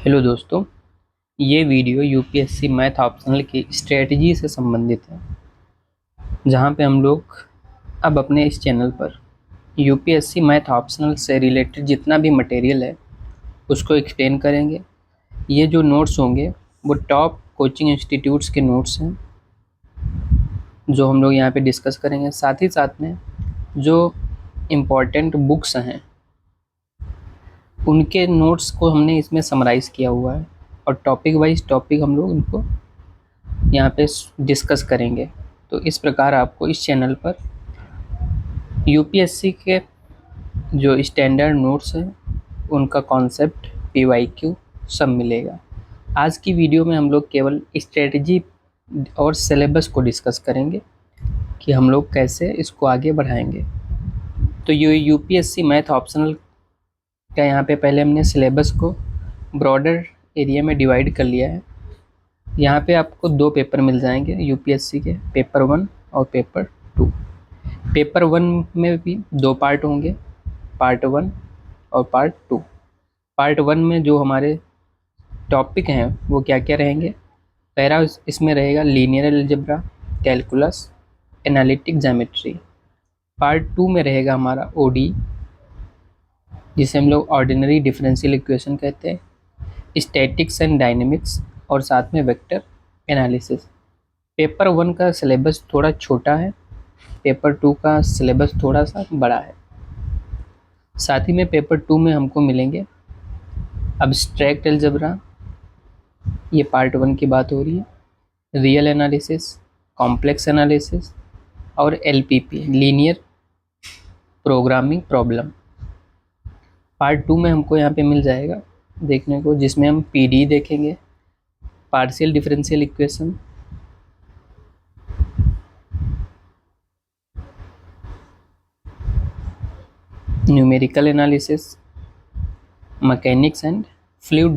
Hello दोस्तों, ये video UPSC math optional की स्ट्रेटजी से संबंधित है, जहाँ पे हम लोग अब अपने इस चैनल पर यूपीएससी मैथ ऑप्शनल से रिलेटेड जितना भी मटेरियल है उसको एक्सप्लेन करेंगे। ये जो नोट्स होंगे वो टॉप कोचिंग इंस्टीट्यूट्स के नोट्स हैं जो हम लोग यहाँ पे डिस्कस करेंगे। साथ ही साथ में जो इम्पोर्टेंट बुक्स हैं उनके नोट्स को हमने इसमें समराइज़ किया हुआ है और टॉपिक वाइज टॉपिक हम लोग इनको यहाँ पे डिस्कस करेंगे। तो इस प्रकार आपको इस चैनल पर यूपीएससी के जो स्टैंडर्ड नोट्स हैं उनका कॉन्सेप्ट, पीवाईक्यू सब मिलेगा। आज की वीडियो में हम लोग केवल स्ट्रेटजी और सिलेबस को डिस्कस करेंगे कि हम लोग कैसे इसको आगे बढ़ाएंगे। तो ये यूपीएससी मैथ ऑप्शनल का यहाँ पे पहले हमने सिलेबस को ब्रॉडर एरिया में डिवाइड कर लिया है। यहाँ पे आपको दो पेपर मिल जाएंगे यूपीएससी के, पेपर 1 और पेपर 2। पेपर 1 में भी दो पार्ट होंगे, पार्ट 1 और पार्ट 2। पार्ट 1 में जो हमारे टॉपिक हैं वो क्या क्या रहेंगे। पहला इसमें रहेगा linear algebra, calculus, analytic geometry. Part 2 में रहेगा हमारा ओडी, जिसे हम लोग ऑर्डिनरी डिफरेंशियल इक्वेशन कहते हैं, स्टैटिक्स एंड डायनेमिक्स और साथ में वेक्टर एनालिसिस। पेपर 1 का सिलेबस थोड़ा छोटा है, पेपर 2 का सिलेबस थोड़ा सा बड़ा है। साथ ही में पेपर 2 में हमको मिलेंगे अब्स्ट्रैक्ट अलजेब्रा, ये पार्ट 1 की बात हो रही है, रियल एनालिसिस, कॉम्प्लेक्स एनालिसिस और LPP, linear programming problem. Part 2 में हमको यहाँ पे मिल जाएगा देखने को, जिसमें हम पीडी देखेंगे, partial differential equation, numerical analysis, mechanics and fluid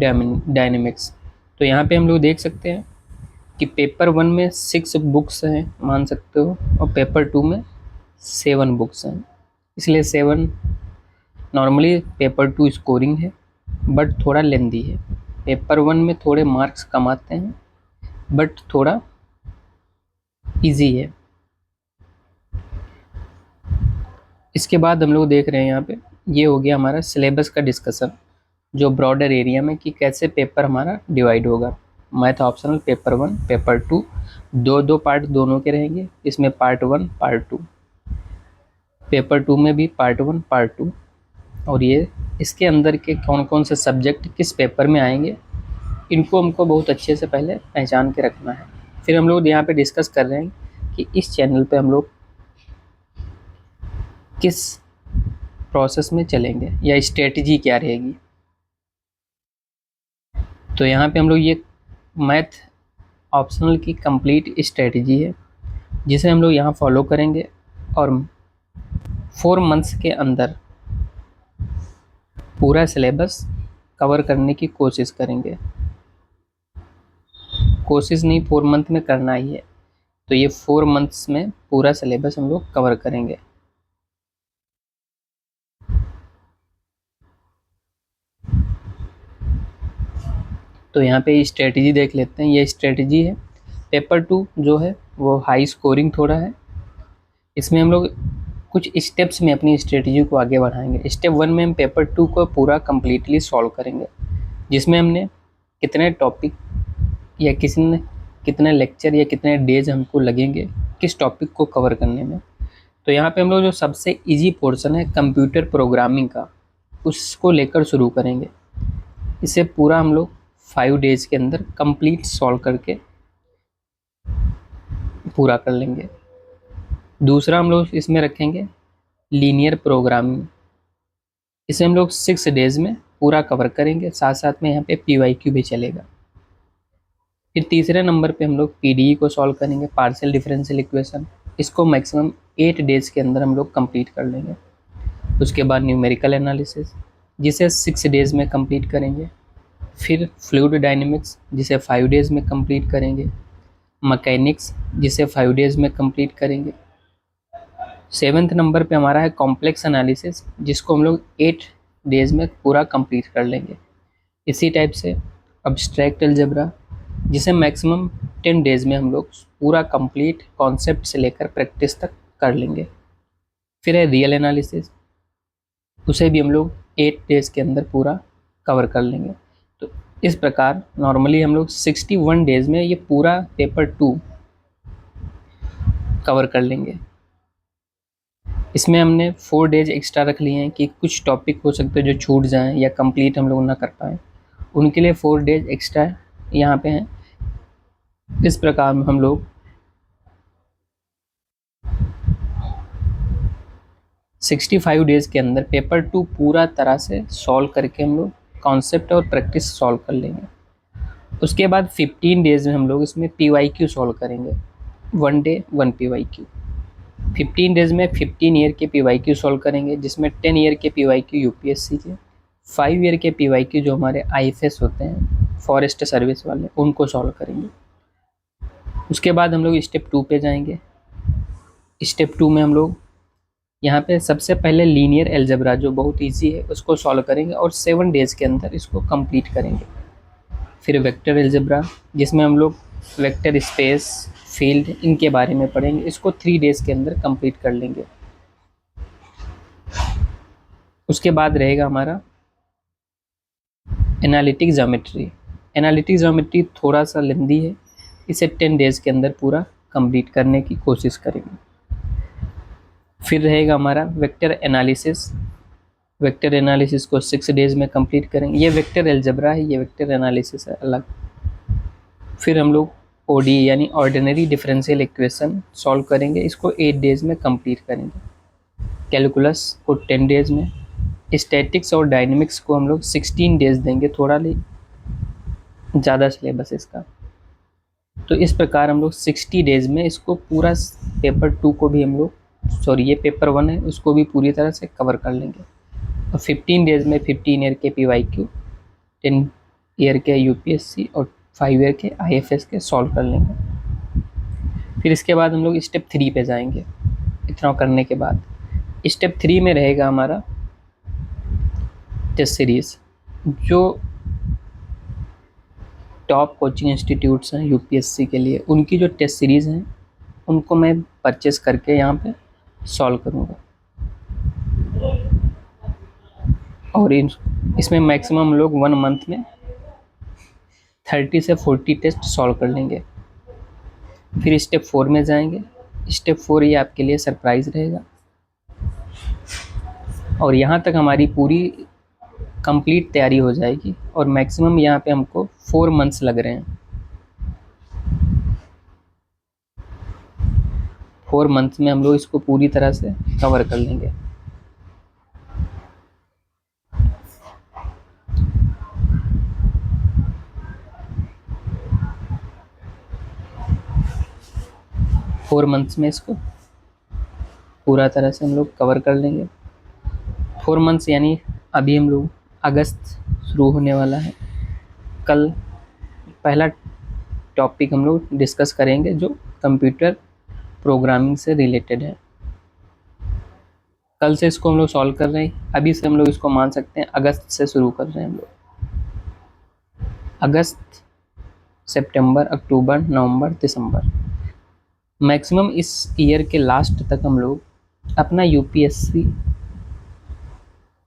dynamics. तो यहाँ पे हम लोग देख सकते हैं कि पेपर 1 में 6 बुक्स हैं मान सकते हो, और पेपर 2 में 7 बुक्स हैं। इसलिए 7 नॉर्मली पेपर 2 स्कोरिंग है बट थोड़ा लेंदी है। पेपर 1 में थोड़े मार्क्स कम आते हैं बट थोड़ा इजी है। इसके बाद हम लोग देख रहे हैं यहाँ पे, ये हो गया हमारा सिलेबस का डिस्कशन, जो ब्रॉडर एरिया में कि कैसे पेपर हमारा डिवाइड होगा। मैथ ऑप्शनल पेपर 1 पेपर 2 दो पार्ट दोनों के रहेंगे। इसमें पार्ट 1 पार्ट 2, पेपर 2 में भी पार्ट 1 पार्ट 2, और ये इसके अंदर के कौन कौन से सब्जेक्ट किस पेपर में आएंगे इनको हमको बहुत अच्छे से पहले पहचान के रखना है। फिर हम लोग यहाँ पे डिस्कस कर रहे हैं कि इस चैनल पे हम लोग किस प्रोसेस में चलेंगे या स्ट्रेटजी क्या रहेगी। तो यहाँ पे हम लोग ये मैथ ऑप्शनल की कंप्लीट स्ट्रेटजी है जिसे हम लोग यहाँ फॉलो करेंगे और 4 मंथ्स के अंदर पूरा सिलेबस कवर करने की कोशिश करेंगे। कोशिश नहीं, 4 मंथ में करना ही है। तो ये 4 मंथ्स में पूरा सिलेबस हम लोग कवर करेंगे। तो यहाँ पे स्ट्रेटजी देख लेते हैं, ये स्ट्रेटजी है। पेपर 2 जो है वो हाई स्कोरिंग थोड़ा है, इसमें हम लोग कुछ स्टेप्स में अपनी स्ट्रेटजी को आगे बढ़ाएंगे। स्टेप 1 में हम पेपर 2 को पूरा कम्प्लीटली सॉल्व करेंगे, जिसमें हमने कितने टॉपिक या कितने लेक्चर या कितने डेज हमको लगेंगे किस टॉपिक को कवर करने में। तो यहाँ पे हम लोग जो सबसे इजी पोर्शन है कंप्यूटर प्रोग्रामिंग का, उसको लेकर शुरू करेंगे। इसे पूरा हम लोग 5 डेज के अंदर कंप्लीट सॉल्व करके पूरा कर लेंगे। दूसरा हम लोग इसमें रखेंगे लीनियर प्रोग्रामिंग, इसे हम लोग 6 डेज में पूरा कवर करेंगे। साथ साथ में यहाँ पे पीवाईक्यू भी चलेगा। फिर तीसरे नंबर पे हम लोग पीडीई को सॉल्व करेंगे, पार्शियल डिफरेंशियल इक्वेशन। इसको मैक्सिमम 8 डेज के अंदर हम लोग कंप्लीट कर लेंगे। उसके बाद न्यूमेरिकल एनालिसिस, जिसे 6 डेज में कंप्लीट करेंगे। फिर फ्लूइड डायनेमिक्स, जिसे 5 डेज में कंप्लीट करेंगे। मैकेनिक्स, जिसे 5 डेज में कंप्लीट करेंगे। 7th नंबर पे हमारा है कॉम्प्लेक्स एनालिसिस, जिसको हम लोग 8 डेज में पूरा कंप्लीट कर लेंगे। इसी टाइप से अब्स्ट्रैक्ट अलजेब्रा, जिसे मैक्सिमम 10 डेज में हम लोग पूरा कंप्लीट कॉन्सेप्ट से लेकर प्रैक्टिस तक कर लेंगे। फिर है रियल एनालिसिस, उसे भी हम लोग 8 डेज के अंदर पूरा कवर कर लेंगे। तो इस प्रकार नॉर्मली हम लोग 61 डेज में ये पूरा पेपर 2 कवर कर लेंगे। इसमें हमने 4 डेज एक्स्ट्रा रख लिए हैं कि कुछ टॉपिक हो सकते हैं जो छूट जाएं या कंप्लीट हम लोग ना कर पाएँ, उनके लिए 4 डेज एक्स्ट्रा यहाँ पे हैं। इस प्रकार हम लोग 65 डेज के अंदर पेपर 2 पूरा तरह से सॉल्व करके हम लोग कॉन्सेप्ट और प्रैक्टिस सॉल्व कर लेंगे। उसके बाद 15 डेज में हम लोग इसमें PYQ सॉल्व करेंगे, 1 डे 1 PYQ। 15 डेज में 15 ईयर के PYQ सॉल्व करेंगे, जिसमें 10 ईयर के PYQ UPSC के, 5 ईयर के PYQ जो हमारे IFS होते हैं फॉरेस्ट सर्विस वाले, उनको सॉल्व करेंगे। उसके बाद हम लोग स्टेप 2 पे जाएंगे। स्टेप 2 में हम लोग यहाँ पे सबसे पहले लीनियर अलजेब्रा जो बहुत इजी है उसको सॉल्व करेंगे और 7 डेज के अंदर इसको कंप्लीट करेंगे। फिर वेक्टर अलजेब्रा, जिसमें हम लोग वेक्टर स्पेस, फील्ड, इनके बारे में पढ़ेंगे, इसको 3 डेज के अंदर कंप्लीट कर लेंगे। उसके बाद रहेगा हमारा एनालिटिक ज्योमेट्री। एनालिटिक ज्योमेट्री थोड़ा सा लेंदी है, इसे 10 डेज के अंदर पूरा कंप्लीट करने की कोशिश करेंगे। फिर रहेगा हमारा वेक्टर एनालिसिस। वेक्टर एनालिसिस को 6 डेज में कंप्लीट करेंगे। ये वेक्टर अलजेब्रा है, ये वेक्टर एनालिसिस है अलग। फिर हम लोग ODE यानी ऑर्डिनरी डिफरेंशियल इक्वेशन सॉल्व करेंगे, इसको 8 डेज में कंप्लीट करेंगे। कैलकुलस को 10 डेज में, स्टैटिक्स और डायनेमिक्स को हम लोग 16 डेज देंगे, थोड़ा ज़्यादा सिलेबस इसका। तो इस प्रकार हम लोग 60 डेज में इसको पूरा पेपर 2 को भी हम लोग, सॉरी ये पेपर 1 है, उसको भी पूरी तरह से कवर कर लेंगे। और 15 डेज में 15 ईयर के PYQ, 10 ईयर के UPSC और 5 ईयर के IFS के सॉल्व कर लेंगे। फिर इसके बाद हम लोग स्टेप 3 पे जाएंगे। इतना करने के बाद स्टेप 3 में रहेगा हमारा टेस्ट सीरीज़। जो टॉप कोचिंग इंस्टीट्यूट्स हैं UPSC के लिए, उनकी जो टेस्ट सीरीज़ हैं उनको मैं परचेस करके यहाँ पे सॉल्व करूँगा। और इसमें मैक्सिमम हम लोग 1 मंथ में 30 से 40 टेस्ट सॉल्व कर लेंगे। फिर स्टेप 4 में जाएंगे। स्टेप 4 ये आपके लिए सरप्राइज़ रहेगा। और यहाँ तक हमारी पूरी कंप्लीट तैयारी हो जाएगी और मैक्सिमम यहाँ पे हमको 4 मंथ्स लग रहे हैं। 4 मंथ्स में हम लोग इसको पूरी तरह से कवर कर लेंगे। फोर मंथ्स में इसको पूरा तरह से हम लोग कवर कर लेंगे। 4 मंथ्स यानी अभी हम लोग अगस्त शुरू होने वाला है। कल पहला टॉपिक हम लोग डिस्कस करेंगे जो कंप्यूटर प्रोग्रामिंग से रिलेटेड है। कल से इसको हम लोग सॉल्व कर रहे हैं। अभी से हम लोग इसको मान सकते हैं अगस्त से शुरू कर रहे हैं हम लोग। अगस्त, सितंबर, अक्टूबर, नवंबर, दिसंबर, मैक्सिमम इस ईयर के लास्ट तक हम लोग अपना UPSC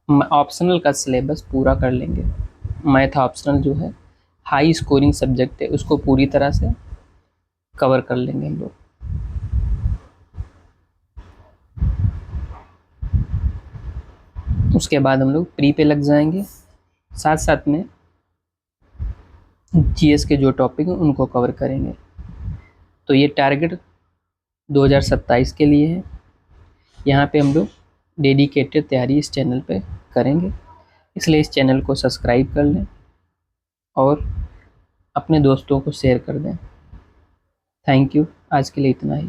ऑप्शनल का सिलेबस पूरा कर लेंगे। मैथ ऑप्शनल जो है हाई स्कोरिंग सब्जेक्ट है, उसको पूरी तरह से कवर कर लेंगे हम लोग। उसके बाद हम लोग प्री पे लग जाएंगे, साथ साथ में GS के जो टॉपिक हैं उनको कवर करेंगे। तो ये टारगेट 2027 के लिए है। यहाँ पे हम लोग डेडिकेटेड तैयारी इस चैनल पे करेंगे, इसलिए इस चैनल को सब्सक्राइब कर लें और अपने दोस्तों को शेयर कर दें। थैंक यू, आज के लिए इतना ही।